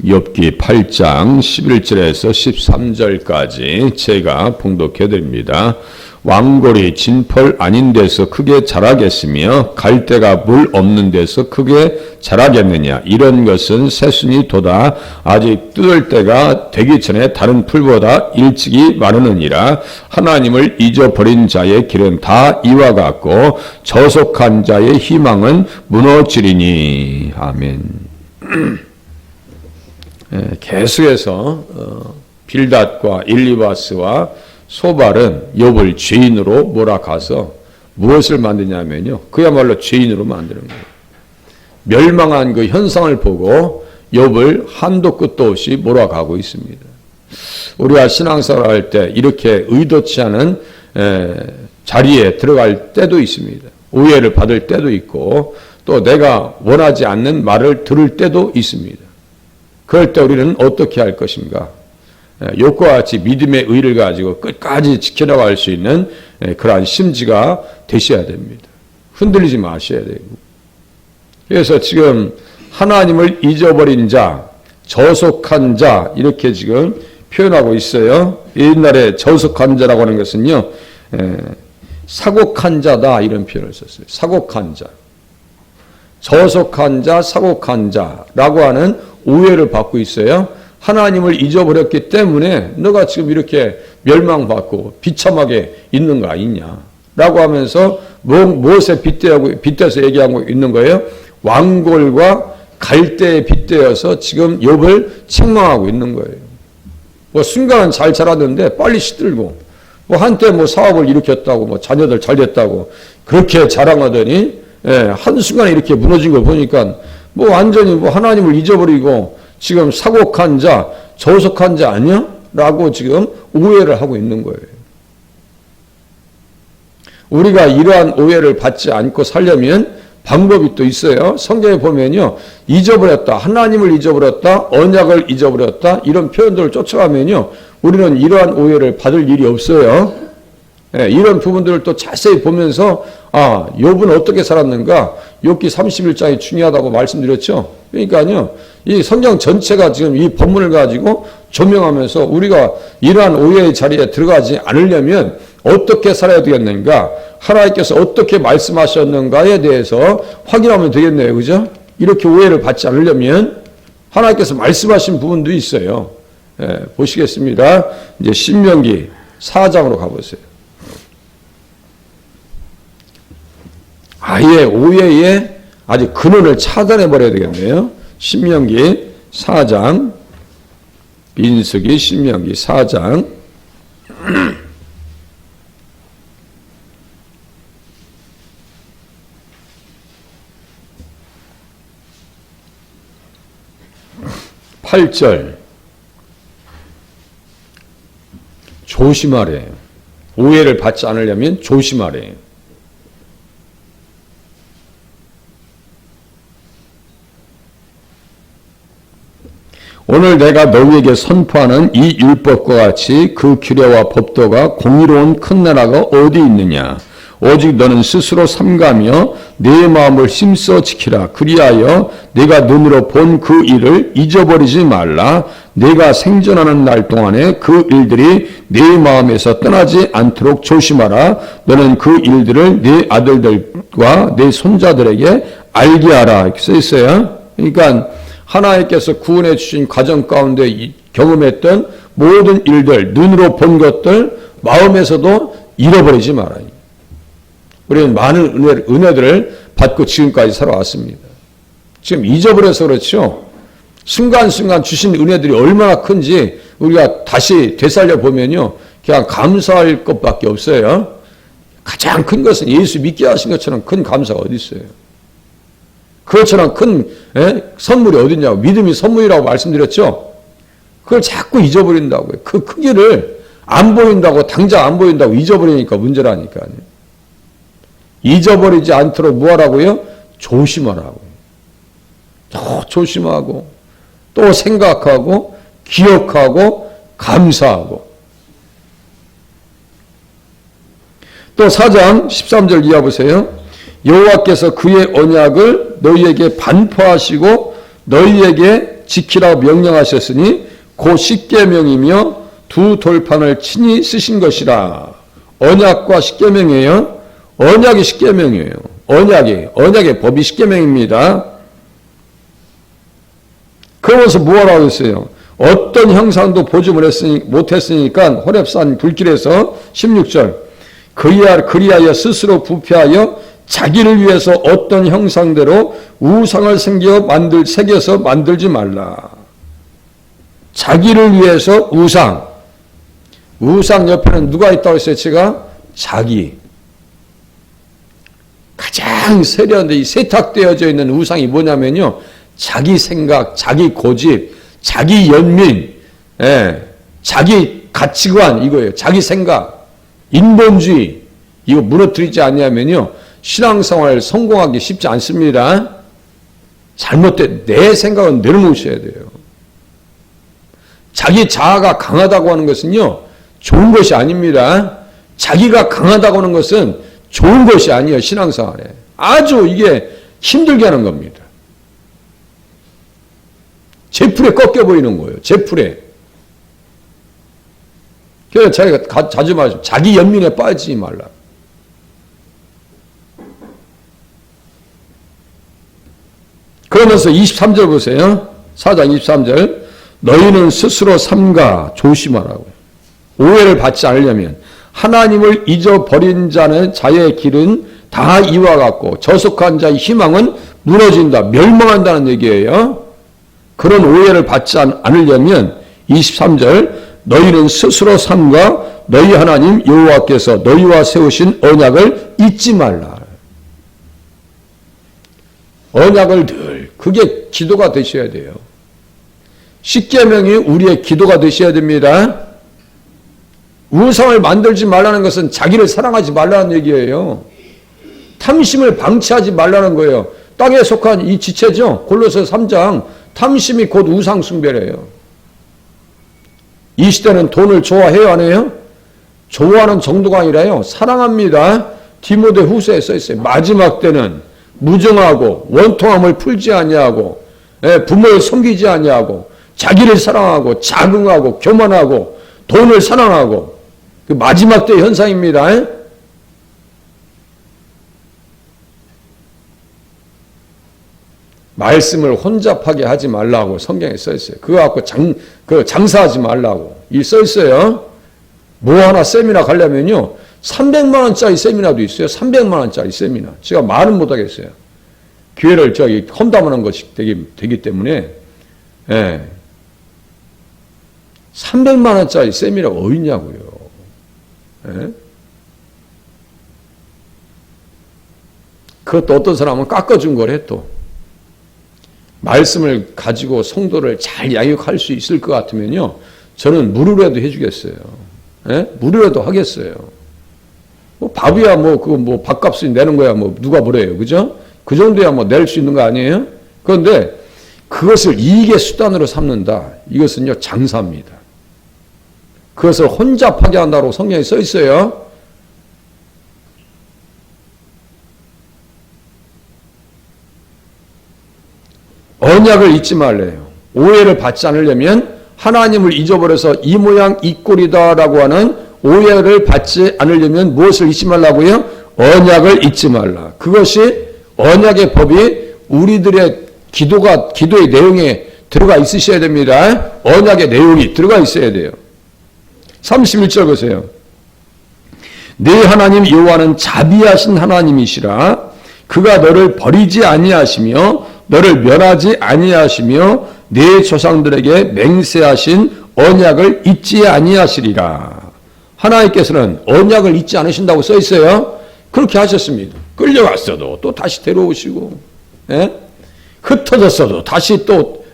욥기 8장 11절에서 13절까지 제가 봉독해 드립니다. 왕골이 진펄 아닌 데서 크게 자라겠으며 갈대가 물 없는 데서 크게 자라겠느냐. 이런 것은 새순이 돋아 아직 뜯을 때가 되기 전에 다른 풀보다 일찍이 마르느니라. 하나님을 잊어버린 자의 길은 다 이와 같고 저속한 자의 희망은 무너지리니. 아멘. 계속해서 빌닷과 일리바스와 소발은 욥을 죄인으로 몰아가서 무엇을 만드냐면요, 그야말로 죄인으로 만드는 거예요. 멸망한 그 현상을 보고 욥을 한도 끝도 없이 몰아가고 있습니다. 우리가 신앙생활 할 때 이렇게 의도치 않은 자리에 들어갈 때도 있습니다. 오해를 받을 때도 있고 또 내가 원하지 않는 말을 들을 때도 있습니다. 그럴 때 우리는 어떻게 할 것인가? 욥과 같이 믿음의 의를 가지고 끝까지 지켜나갈 수 있는 그러한 심지가 되셔야 됩니다. 흔들리지 마셔야 되고. 그래서 지금 하나님을 잊어버린 자, 저속한 자 이렇게 지금 표현하고 있어요. 옛날에 저속한 자라고 하는 것은요, 사곡한 자다 이런 표현을 썼어요. 사곡한 자. 저속한 자, 사곡한 자라고 하는 오해를 받고 있어요. 하나님을 잊어버렸기 때문에 너가 지금 이렇게 멸망받고 비참하게 있는 거 아니냐 라고 하면서 무엇에 빗대서 얘기하고 있는 거예요? 왕골과 갈대에 빗대어서 지금 욥을 책망하고 있는 거예요. 뭐 순간은 잘 자랐는데 빨리 시들고 뭐 한때 뭐 사업을 일으켰다고 뭐 자녀들 잘 됐다고 그렇게 자랑하더니 한순간에 이렇게 무너진 걸 보니까 뭐 완전히 뭐 하나님을 잊어버리고 지금 사곡한 자, 저속한 자 아니야? 라고 지금 오해를 하고 있는 거예요. 우리가 이러한 오해를 받지 않고 살려면 방법이 또 있어요. 성경에 보면요, 잊어버렸다, 하나님을 잊어버렸다, 언약을 잊어버렸다 이런 표현들을 쫓아가면요 우리는 이러한 오해를 받을 일이 없어요. 이런 부분들을 또 자세히 보면서 욥은 어떻게 살았는가? 욥기 31장이 중요하다고 말씀드렸죠. 그러니까요, 이 성경 전체가 지금 이 본문을 가지고 조명하면서 우리가 이러한 오해의 자리에 들어가지 않으려면 어떻게 살아야 되겠는가? 하나님께서 어떻게 말씀하셨는가에 대해서 확인하면 되겠네요. 그죠? 이렇게 오해를 받지 않으려면 하나님께서 말씀하신 부분도 있어요. 보시겠습니다. 이제 신명기 4장으로 가보세요. 아예 오해의 아주 근원을 차단해 버려야 되겠네요. 신명기 4장, 민수기 신명기 4장. 8절. 조심하래. 오해를 받지 않으려면 조심하래. 오늘 내가 너희에게 선포하는 이 율법과 같이 그 규례와 법도가 공의로운 큰 나라가 어디 있느냐? 오직 너는 스스로 삼가며 내 마음을 힘써 지키라. 그리하여 내가 눈으로 본 그 일을 잊어버리지 말라. 내가 생존하는 날 동안에 그 일들이 내 마음에서 떠나지 않도록 조심하라. 너는 그 일들을 내 아들들과 내 손자들에게 알게 하라. 이렇게 써 있어요. 그러니까 하나님께서 구원해 주신 과정 가운데 경험했던 모든 일들, 눈으로 본 것들, 마음에서도 잃어버리지 말아요. 우리는 많은 은혜들을 받고 지금까지 살아왔습니다. 지금 잊어버려서 그렇죠. 순간순간 주신 은혜들이 얼마나 큰지 우리가 다시 되살려 보면요, 그냥 감사할 것밖에 없어요. 가장 큰 것은 예수 믿게 하신 것처럼 큰 감사가 어디 있어요? 그것처럼 큰 선물이 어딨냐고. 믿음이 선물이라고 말씀드렸죠. 그걸 자꾸 잊어버린다고요. 그 크기를 안 보인다고, 당장 안 보인다고 잊어버리니까 문제라니까요. 잊어버리지 않도록 뭐 하라고요? 조심하라고. 더 조심하고 또 생각하고 기억하고 감사하고. 또 4장 13절 이하 보세요. 여호와께서 그의 언약을 너희에게 반포하시고 너희에게 지키라고 명령하셨으니 곧 십계명이며 두 돌판을 친히 쓰신 것이라. 언약과 십계명이에요. 언약이 십계명이에요. 언약의 법이 십계명입니다. 그러면서 뭐라고 했어요? 어떤 형상도 보지 못했으니까 호렙산 불길에서 16절 그리하여 스스로 부패하여 자기를 위해서 어떤 형상대로 우상을 새겨서 만들지 말라. 자기를 위해서 우상 옆에는 누가 있다고 했어요? 제가 자기. 가장 세련돼 세탁되어져 있는 우상이 뭐냐면요, 자기 생각, 자기 고집, 자기 연민, 자기 가치관, 이거예요. 자기 생각, 인본주의, 이거 무너뜨리지 않냐면요, 신앙생활 성공하기 쉽지 않습니다. 잘못된 내 생각은 내려놓으셔야 돼요. 자기 자아가 강하다고 하는 것은요, 좋은 것이 아닙니다. 자기가 강하다고 하는 것은 좋은 것이 아니에요. 신앙생활에 아주 이게 힘들게 하는 겁니다. 제풀에 꺾여 보이는 거예요. 제풀에. 그래서 자기가 자주 말하죠. 자기 연민에 빠지지 말라. 그러면서 23절 보세요. 4장 23절. 너희는 스스로 삼가 조심하라고. 오해를 받지 않으려면 하나님을 잊어버린 자의 길은 다 이와 같고 저속한 자의 희망은 무너진다. 멸망한다는 얘기예요. 그런 오해를 받지 않으려면 23절 너희는 스스로 삼가 너희 하나님 여호와께서 너희와 세우신 언약을 잊지 말라. 언약을 늘 그게 기도가 되셔야 돼요. 십계명이 우리의 기도가 되셔야 됩니다. 우상을 만들지 말라는 것은 자기를 사랑하지 말라는 얘기예요. 탐심을 방치하지 말라는 거예요. 땅에 속한 이 지체죠. 골로새 3장 탐심이 곧 우상 숭배래요. 이 시대는 돈을 좋아해요, 안 해요? 좋아하는 정도가 아니라요, 사랑합니다. 디모데 후서에 써 있어요. 마지막 때는 무정하고 원통함을 풀지 아니하고 부모를 섬기지 아니하고 자기를 사랑하고 자긍하고 교만하고 돈을 사랑하고 그 마지막 때 현상입니다. 말씀을 혼잡하게 하지 말라고 성경에 써 있어요. 그거 갖고 장사하지 말라고 써 있어요. 뭐 하나 세미나 가려면요 300만 원짜리 세미나도 있어요. 300만 원짜리 세미나. 제가 말은 못 하겠어요. 교회를 험담하는 것이 되기 때문에 300만 원짜리 세미나가 어디 있냐고요. 그것도 어떤 사람은 깎아준 거래. 또 말씀을 가지고 성도를 잘 양육할 수 있을 것 같으면요 저는 무료라도 해주겠어요. 무료라도 하겠어요. 뭐 밥이야 그거 밥값을 내는 거야 누가 뭐래요, 그죠? 그 정도야 낼 수 있는 거 아니에요? 그런데 그것을 이익의 수단으로 삼는다. 이것은요 장사입니다. 그것을 혼잡하게 한다고 성경에 써 있어요. 언약을 잊지 말래요. 오해를 받지 않으려면 하나님을 잊어버려서 이 모양 이 꼴이다라고 하는 오해를 받지 않으려면 무엇을 잊지 말라고요? 언약을 잊지 말라. 그것이 언약의 법이 우리들의 기도의 내용에 들어가 있으셔야 됩니다. 언약의 내용이 들어가 있어야 돼요. 31절 보세요. 네 하나님 여호와는 자비하신 하나님이시라. 그가 너를 버리지 아니하시며 너를 멸하지 아니하시며 네 조상들에게 맹세하신 언약을 잊지 아니하시리라. 하나님께서는 언약을 잊지 않으신다고 써 있어요. 그렇게 하셨습니다. 끌려갔어도 또 다시 데려오시고, 흩어졌어도 다시 또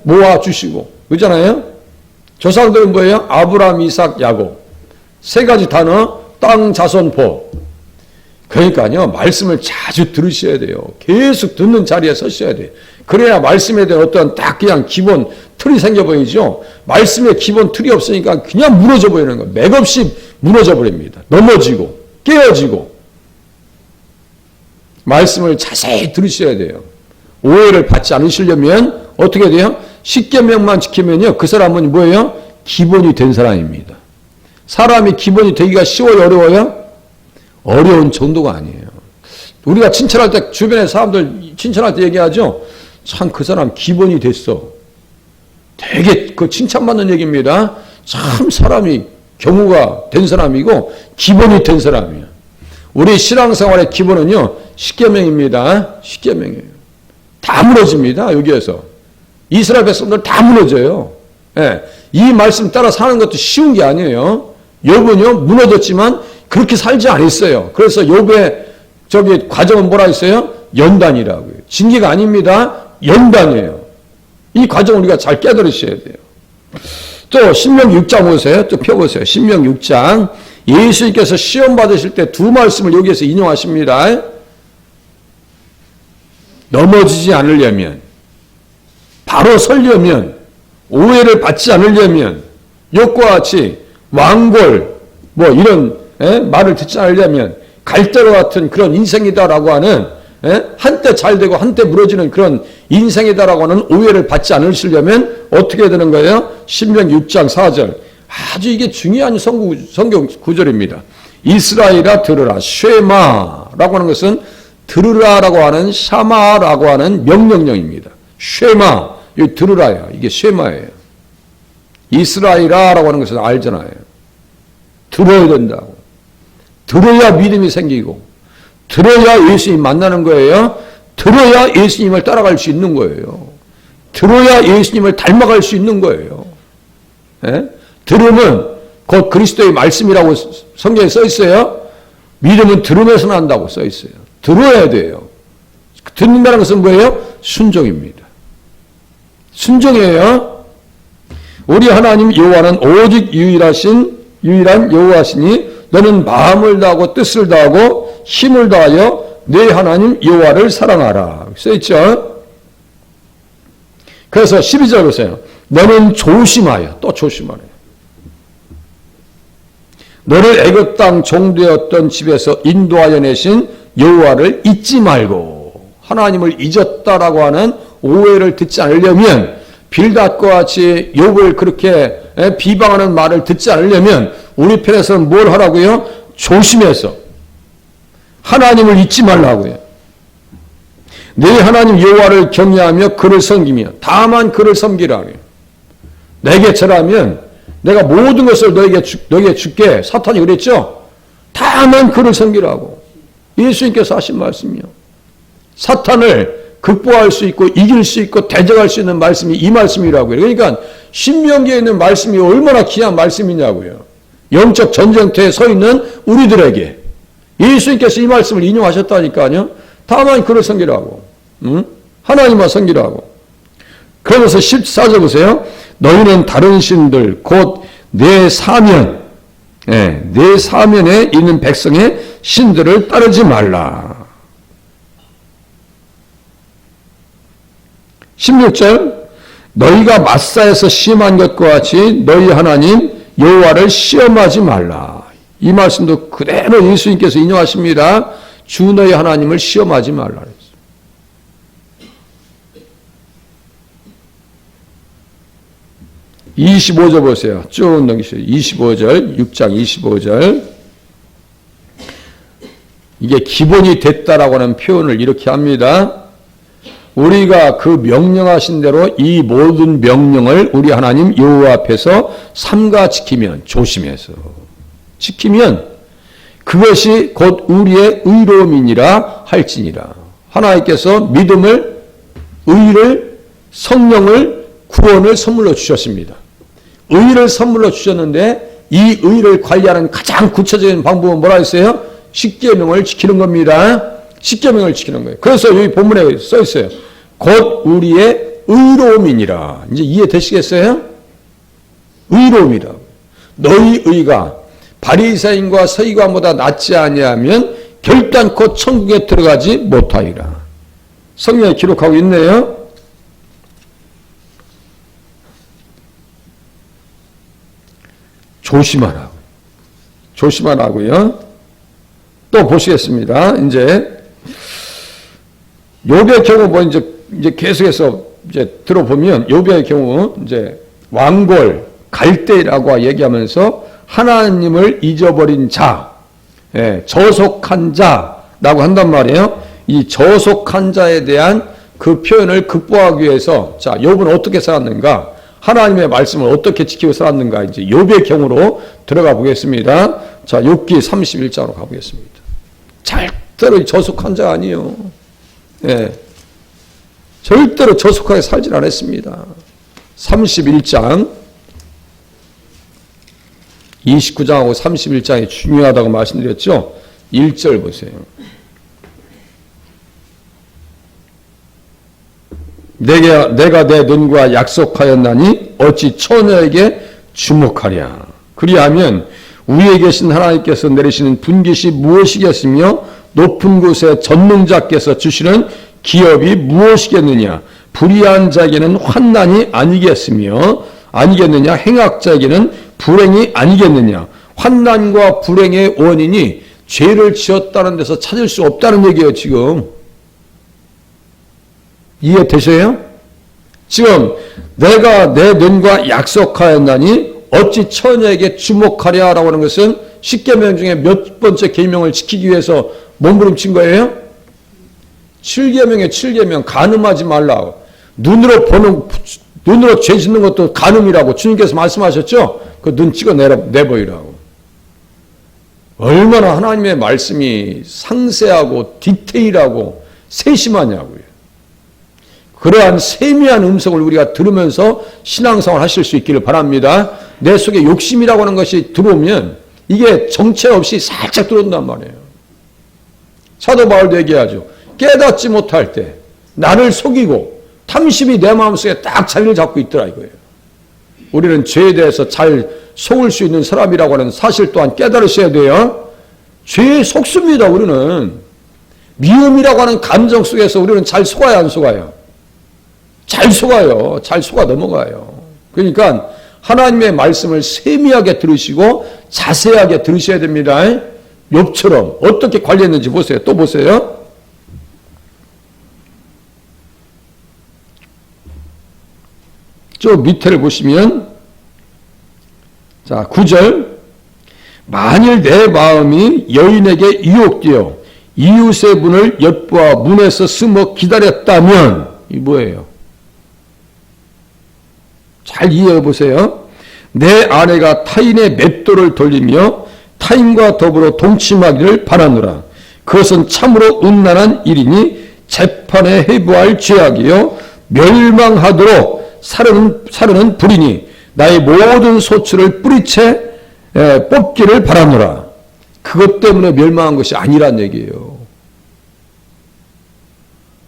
모아주시고, 그렇잖아요? 조상들은 뭐예요? 아브라함, 이삭, 야곱. 세 가지 단어, 땅, 자손, 복. 그러니까요, 말씀을 자주 들으셔야 돼요. 계속 듣는 자리에 서셔야 돼요. 그래야 말씀에 대한 어떤 딱 그냥 기본 틀이 생겨 보이죠? 말씀에 기본 틀이 없으니까 그냥 무너져 보이는 거예요. 맥없이 무너져 버립니다. 넘어지고, 깨어지고. 말씀을 자세히 들으셔야 돼요. 오해를 받지 않으시려면 어떻게 돼요? 십계명만 지키면요, 그 사람은 뭐예요? 기본이 된 사람입니다. 사람이 기본이 되기가 쉬워요, 어려워요? 어려운 정도가 아니에요. 우리가 칭찬할 때 주변에 사람들 칭찬할 때 얘기하죠. 참 그 사람 기본이 됐어. 되게 그 칭찬받는 얘기입니다. 참 사람이 경우가 된 사람이고 기본이 된 사람이에요. 우리 신앙생활의 기본은요, 십계명입니다. 십계명이에요. 다 무너집니다. 여기에서 이스라엘 백성들 다 무너져요. 예, 이 말씀 따라 사는 것도 쉬운 게 아니에요. 욥은요 무너졌지만 그렇게 살지 않았어요. 그래서 욥의 저기 과정은 뭐라 했어요? 연단이라고요. 징계가 아닙니다. 연단이에요. 이 과정을 우리가 잘 깨달으셔야 돼요. 또 신명기 6장 보세요. 또 펴보세요. 신명기 6장. 예수님께서 시험 받으실 때 두 말씀을 여기에서 인용하십니다. 넘어지지 않으려면, 바로 서려면, 오해를 받지 않으려면, 욕과 같이 왕골 뭐 이런 말을 듣지 않으려면 갈대로 같은 그런 인생이다라고 하는 한때 잘 되고 한때 무너지는 그런 인생이다라고 하는 오해를 받지 않으시려면 어떻게 되는 거예요? 신명기 6장 4절. 아주 이게 중요한 성경 구절입니다. 이스라엘아 들으라. 쉐마라고 하는 것은 들으라라고 하는 샤마라고 하는 명령령입니다. 쉐마, 여기 들으라야. 이게 쉐마예요. 이스라엘아라고 하는 것은 알잖아요. 들어야 된다고. 들어야 믿음이 생기고, 들어야 예수님 만나는 거예요. 들어야 예수님을 따라갈 수 있는 거예요. 들어야 예수님을 닮아갈 수 있는 거예요. 들으면 곧 그리스도의 말씀이라고 성경에 써 있어요. 믿음은 들으면서 난다고 써 있어요. 들어야 돼요. 듣는다는 것은 뭐예요? 순종입니다. 순종이에요. 우리 하나님 여호와는 오직 유일한 여호와시니 너는 마음을 다하고 뜻을 다하고 힘을 다하여 내 하나님 여호와를 사랑하라. 써있죠? 그래서 12절 보세요. 너는 조심하여, 또 조심하래. 너를 애굽 땅 종되었던 집에서 인도하여 내신 여호와를 잊지 말고, 하나님을 잊었다라고 하는 오해를 듣지 않으려면, 빌닷과 같이 욥을 그렇게 비방하는 말을 듣지 않으려면 우리 편에서는 뭘 하라고요? 조심해서 하나님을 잊지 말라고요. 내 하나님 여호와를 경외하며 그를 섬기며, 다만 그를 섬기라고요. 내게 절하면 내가 모든 것을 너에게 줄게. 사탄이 그랬죠? 다만 그를 섬기라고 예수님께서 하신 말씀이요. 사탄을 극복할 수 있고 이길 수 있고 대적할 수 있는 말씀이 이 말씀이라고요. 그러니까 신명기에 있는 말씀이 얼마나 귀한 말씀이냐고요. 영적 전쟁터에 서 있는 우리들에게 예수님께서 이 말씀을 인용하셨다니까요. 다만 그를 섬기라고. 하나님만 섬기라고. 그러면서 14절 보세요. 너희는 다른 신들 곧 내 사면, 내 사면에 있는 백성의 신들을 따르지 말라. 16절. 너희가 마사에서 시험한 것과 같이 너희 하나님 여호와를 시험하지 말라. 이 말씀도 그대로 예수님께서 인용하십니다. 주 너희 하나님을 시험하지 말라. 25절 보세요. 쭉 넘기세요. 25절, 6장 25절. 이게 기본이 됐다라고 하는 표현을 이렇게 합니다. 우리가 그 명령하신 대로 이 모든 명령을 우리 하나님 여호와 앞에서 삼가 지키면, 조심해서 지키면 그것이 곧 우리의 의로움이니라 할지니라. 하나님께서 믿음을, 의를, 성령을, 구원을 선물로 주셨습니다. 의를 선물로 주셨는데 이 의를 관리하는 가장 구체적인 방법은 뭐라 했어요? 십계명을 지키는 겁니다. 십계명을 지키는 거예요. 그래서 여기 본문에 써 있어요. 곧 우리의 의로움이니라. 이제 이해되시겠어요? 의로움이라. 너희 의가 바리새인과 서기관보다 낫지 아니하면 결단코 천국에 들어가지 못하리라. 성경에 기록하고 있네요. 조심하라고. 조심하라고요. 또 보시겠습니다. 이제 욥의 경우 뭐 이제 계속해서 이제 들어보면 욥의 경우 이제 왕골, 갈대라고 얘기하면서 하나님을 잊어버린 자, 저속한 자라고 한단 말이에요. 이 저속한 자에 대한 그 표현을 극복하기 위해서 자, 욥은 어떻게 살았는가? 하나님의 말씀을 어떻게 지키고 살았는가? 이제 욥의 경우로 들어가 보겠습니다. 자, 욥기 31장으로 가보겠습니다. 절대로 저속한 자 아니에요. 절대로 저속하게 살질 않았습니다. 31장 29장하고 31장이 중요하다고 말씀드렸죠. 1절 보세요. 내가 내 눈과 약속하였나니 어찌 처녀에게 주목하랴. 그리하면 위에 계신 하나님께서 내리시는 분깃이 무엇이겠으며 높은 곳에 전능자께서 주시는 기업이 무엇이겠느냐. 불의한 자에게는 환난이 아니겠느냐. 행악자에게는 불행이 아니겠느냐. 환난과 불행의 원인이 죄를 지었다는 데서 찾을 수 없다는 얘기예요. 지금 이해되세요? 지금 내가 내 눈과 약속하였나니 어찌 처녀에게 주목하랴라고 하는 것은 10계명 중에 몇 번째 계명을 지키기 위해서 몸부림친 거예요? 7계명에 7계명 간음하지 말라. 눈으로 죄 짓는 것도 간음이라고 주님께서 말씀하셨죠? 그 눈 찍어 내버리라고. 얼마나 하나님의 말씀이 상세하고 디테일하고 세심하냐고요. 그러한 세미한 음성을 우리가 들으면서 신앙생활 하실 수 있기를 바랍니다. 내 속에 욕심이라고 하는 것이 들어오면 이게 정체 없이 살짝 들어온단 말이에요. 사도 바울도 얘기하죠. 깨닫지 못할 때 나를 속이고 탐심이 내 마음속에 딱 자리를 잡고 있더라 이거예요. 우리는 죄에 대해서 잘 속을 수 있는 사람이라고 하는 사실 또한 깨달으셔야 돼요. 죄에 속습니다. 우리는. 미움이라고 하는 감정 속에서 우리는 잘 속아요, 안 속아요? 잘 속아요. 잘 속아 넘어가요. 그러니까 하나님의 말씀을 세미하게 들으시고 자세하게 들으셔야 됩니다. 욥처럼 어떻게 관리했는지 보세요. 또 보세요. 저 밑에를 보시면 자 9절 만일 내 마음이 여인에게 유혹되어 이웃의 문을 엿보아 문에서 숨어 기다렸다면 이 뭐예요? 잘 이해해 보세요. 내 아내가 타인의 맷돌을 돌리며 타인과 더불어 동침하기를 바라노라. 그것은 참으로 음란한 일이니 재판에 해부할 죄악이요 멸망하도록 사르는 불이니 나의 모든 소출을 뿌리채 뽑기를 바라노라. 그것 때문에 멸망한 것이 아니란 얘기예요.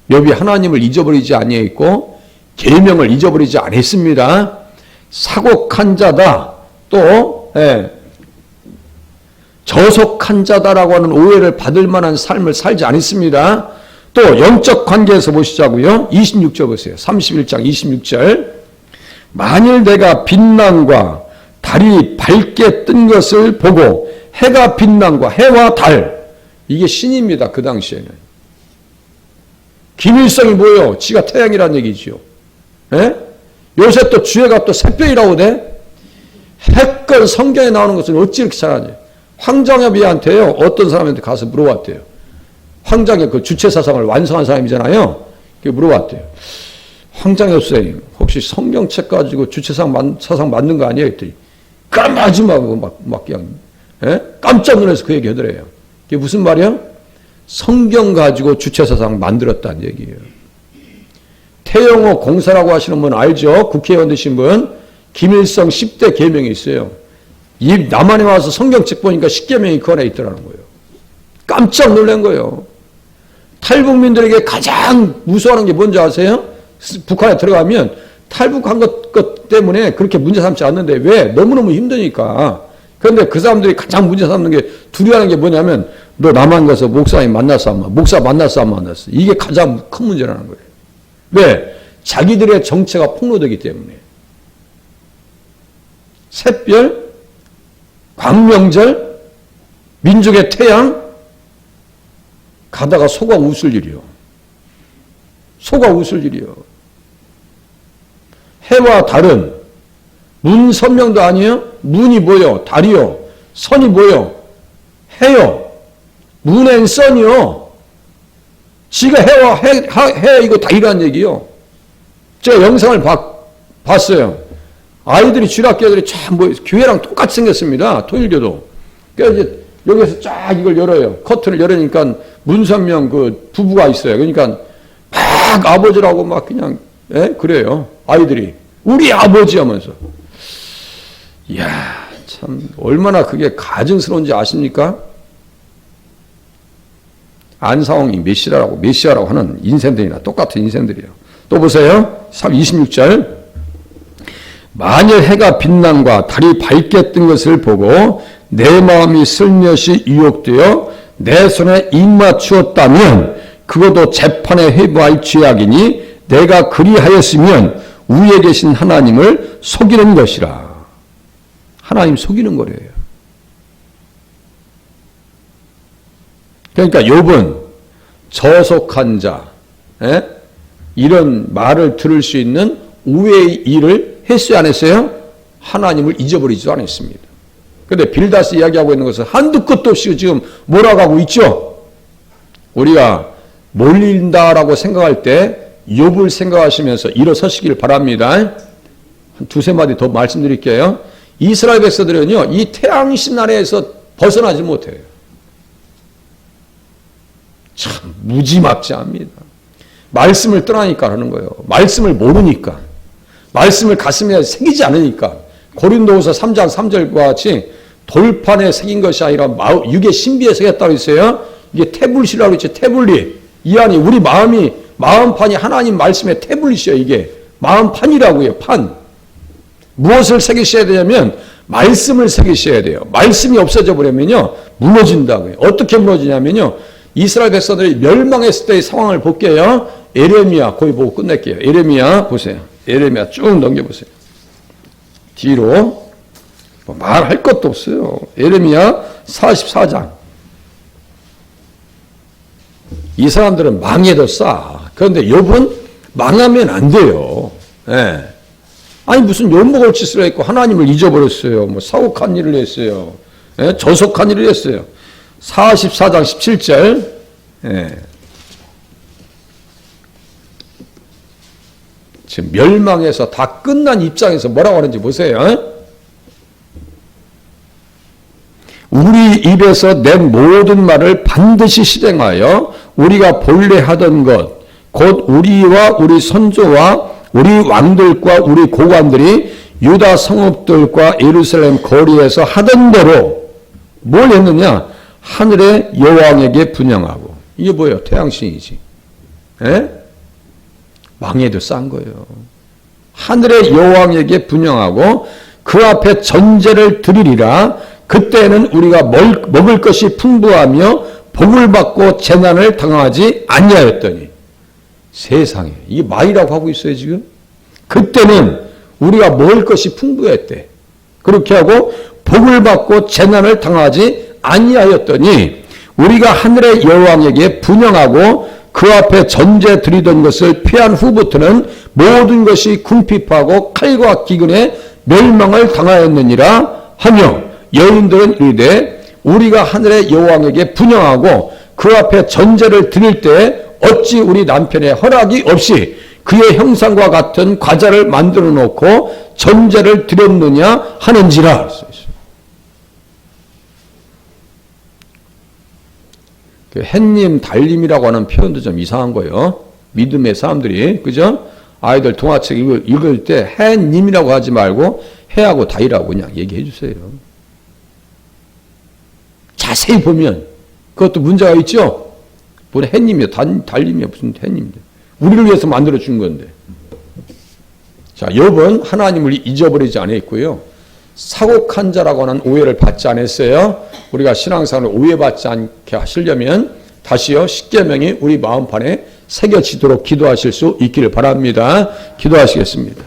욥이 하나님을 잊어버리지 아니했고 계명을 잊어버리지 않았습니다. 사곡한 자다. 또 저속한 자다라고 하는 오해를 받을 만한 삶을 살지 않았습니다. 또 영적 관계에서 보시자고요. 26절 보세요. 31장 26절. 만일 내가 빛난과 달이 밝게 뜬 것을 보고 해가 빛난과 해와 달 이게 신입니다. 그 당시에는. 김일성이 뭐예요? 지가 태양이란 얘기죠. 요새 또 주애가 또 새벽이라고 돼? 핵건 성경에 나오는 것은 어찌 이렇게 잘하냐. 황장엽이한테요. 어떤 사람한테 가서 물어봤대요. 황장엽 그 주체사상을 완성한 사람이잖아요. 물어봤대요. 황장엽 선생님 혹시 성경책 가지고 주체사상 만든 거 아니에요? 했더니 깜하지 마고 막 그냥 깜짝 놀라서 그 얘기 하더래요. 그게 무슨 말이야? 성경 가지고 주체사상 만들었다는 얘기예요. 태영호 공사라고 하시는 분 알죠? 국회의원 되신 분. 김일성 10대 계명이 있어요. 이 남한에 와서 성경책 보니까 10계명이 그 안에 있더라는 거예요. 깜짝 놀란 거예요. 탈북민들에게 가장 무서워하는 게 뭔지 아세요? 북한에 들어가면 탈북한 것 때문에 그렇게 문제 삼지 않는데 왜? 너무너무 힘드니까. 그런데 그 사람들이 가장 문제 삼는 게 두려워하는 게 뭐냐면 너 남한 가서 목사님 만났어 안 만났어? 목사 만났어 안 만났어? 이게 가장 큰 문제라는 거예요. 왜? 자기들의 정체가 폭로되기 때문에. 샛별, 광명절, 민족의 태양 가다가 속아 웃을 일이요. 속아 웃을 일이요. 해와 달은 문 선명도 아니에요? 문이 뭐요? 달이요. 선이 뭐요? 해요. 문 앤 선이요. 지가 해와 해 이거 달이란 얘기요. 제가 영상을 봤어요. 아이들이 주일학교들이 참 뭐 교회랑 똑같이 생겼습니다. 통일교도. 그래서 이제 여기서 쫙 이걸 열어요. 커튼을 열으니까 문선명 그 부부가 있어요. 그러니까 막 아버지라고 막 그냥 그래요. 아이들이 우리 아버지 하면서. 이야 참 얼마나 그게 가증스러운지 아십니까? 안상홍이 메시아라고 하는 인생들이나 똑같은 인생들이에요. 또 보세요. 26절. 만일 해가 빛남과 달이 밝게 뜬 것을 보고 내 마음이 슬며시 유혹되어 내 손에 입맞추었다면 그것도 재판에 회부할 죄악이니 내가 그리하였으면 위에 계신 하나님을 속이는 것이라. 하나님 속이는 거래요. 그러니까 욥은 저속한 자, 이런 말을 들을 수 있는 우회의 일을 했어요, 안 했어요? 하나님을 잊어버리지도 않았습니다. 그런데 빌닷이 이야기하고 있는 것은 한두 끝도 없이 지금 몰아가고 있죠. 우리가 몰린다라고 생각할 때 욥을 생각하시면서 일어서시길 바랍니다. 한 두세 마디 더 말씀드릴게요. 이스라엘 백성들은요, 이 태양신 아래에서 벗어나지 못해요. 참 무지막지합니다. 말씀을 떠나니까 하는 거예요. 말씀을 모르니까. 말씀을 가슴에 새기지 않으니까. 고린도후서 3장 3절과 같이 돌판에 새긴 것이 아니라 육의 신비에 새겼다고 했어요. 이게 태블릿이라고 했죠. 태블릿. 이 안이 우리 마음판이 하나님 말씀의 태블릿이에요. 이게 마음판이라고요. 판. 무엇을 새기셔야 되냐면 말씀을 새기셔야 돼요. 말씀이 없어져 버리면요 무너진다고요. 어떻게 무너지냐면요 이스라엘 백성들이 멸망했을 때의 상황을 볼게요. 에레미야 거기 보고 끝낼게요. 에레미야 보세요. 에레미야 쭉 넘겨보세요. 뒤로 뭐 말할 것도 없어요. 에레미야 44장. 이 사람들은 망해도 싸. 그런데 욥은 망하면 안 돼요. 예. 아니 무슨 욕먹을 짓을 했고 하나님을 잊어버렸어요. 뭐 사곡한 일을 했어요. 예? 저속한 일을 했어요. 44장 17절. 예. 지금 멸망해서 다 끝난 입장에서 뭐라고 하는지 보세요. 우리 입에서 낸 모든 말을 반드시 실행하여 우리가 본래 하던 것 곧 우리와 우리 선조와 우리 왕들과 우리 고관들이 유다 성읍들과 예루살렘 거리에서 하던 대로 뭘 했느냐? 하늘의 여왕에게 분향하고. 이게 뭐예요? 태양신이지. 에? 망해도 싼 거예요. 하늘의 여왕에게 분향하고 그 앞에 전제를 드리리라. 그때는 우리가 먹을 것이 풍부하며 복을 받고 재난을 당하지 아니하였더니. 세상에 이게 말이라고 하고 있어요 지금. 그때는 우리가 먹을 것이 풍부했대. 그렇게 하고 복을 받고 재난을 당하지 아니하였더니 우리가 하늘의 여왕에게 분향하고 그 앞에 전제 드리던 것을 피한 후부터는 모든 것이 궁핍하고 칼과 기근에 멸망을 당하였느니라 하며 여인들은 이르되 우리가 하늘의 여왕에게 분향하고 그 앞에 전제를 드릴 때 어찌 우리 남편의 허락이 없이 그의 형상과 같은 과자를 만들어 놓고 전제를 드렸느냐 하는지라. 그 햇님, 달님이라고 하는 표현도 좀 이상한 거예요. 믿음의 사람들이, 그죠? 아이들 동화책 읽을 때 햇님이라고 하지 말고 해하고 달이라고 그냥 얘기해 주세요. 자세히 보면 그것도 문제가 있죠? 뭐 햇님이요, 달님이요, 무슨 햇님인데. 우리를 위해서 만들어준 건데. 자, 욥은 하나님을 잊어버리지 않았고요. 사곡한 자라고 하는 오해를 받지 않았어요. 우리가 신앙생활을 오해받지 않게 하시려면 다시요, 십계명이 우리 마음판에 새겨지도록 기도하실 수 있기를 바랍니다. 기도하시겠습니다.